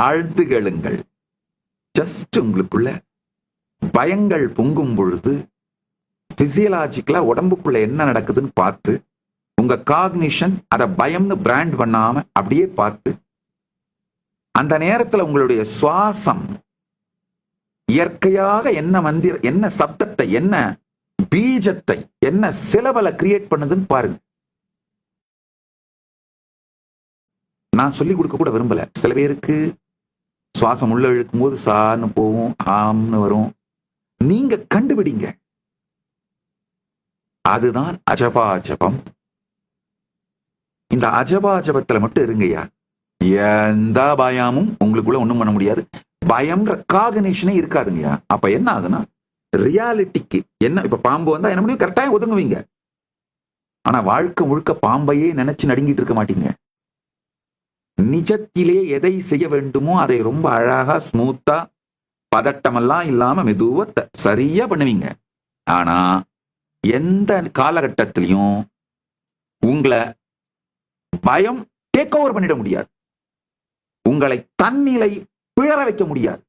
ஆழ்ந்து கேளுங்கள். ஜஸ்ட் உங்களுக்குள்ள பயங்கள் பொங்கும் பொழுது பிசியலாஜிக்கலா உடம்புக்குள்ள என்ன நடக்குதுன்னு பார்த்து, உங்க காக்னிஷன் அதை பயம்னு பிராண்ட் பண்ணாம அப்படியே பார்த்து, அந்த நேரத்தில் உங்களுடைய சுவாசம் இயற்கையாக என்ன மந்திர, என்ன சப்தத்தை, என்ன பீஜத்தை, என்ன சிலபலை கிரியேட் பண்ணுதுன்னு பாருங்க. நான் சொல்லி கொடுக்க கூட விரும்பல. சில பேருக்கு சுவாசம் உள்ள இழுக்கும் போது சான்னு போகும், ஆம்னு வரும். நீங்க கண்டுபிடிங்க. அதுதான் அஜபாஜபம். இந்த அஜபாஜபத்துல மட்டும் இருங்கய்யா. எந்த பயமும் உங்களுக்குள்ள ஒண்ணும் பண்ண முடியாது. பயம்ன்ற காகனேஷனே இருக்காதுங்கய்யா. அப்ப என்ன ஆகுனா, ரியாலிட்டிக்கு என்ன, இப்ப பாம்பு வந்தா என்ன முடியும், கரெக்டாக ஒதுங்குவீங்க. ஆனா வாழ்க்கை முழுக்க பாம்பையே நினைச்சு நடுங்கிட்டு இருக்க மாட்டீங்க. நிஜத்திலே எதை செய்ய வேண்டுமோ அதை ரொம்ப அழகா ஸ்மூத்தா பதட்டமெல்லாம் இல்லாம மெதுவா சரியா பண்ணுவீங்க. ஆனா எந்த காலகட்டத்திலையும் உங்களை பயம் டேக் ஓவர் பண்ணிட முடியாது. உங்களை தன்னிலை பிழற வைக்க முடியாது.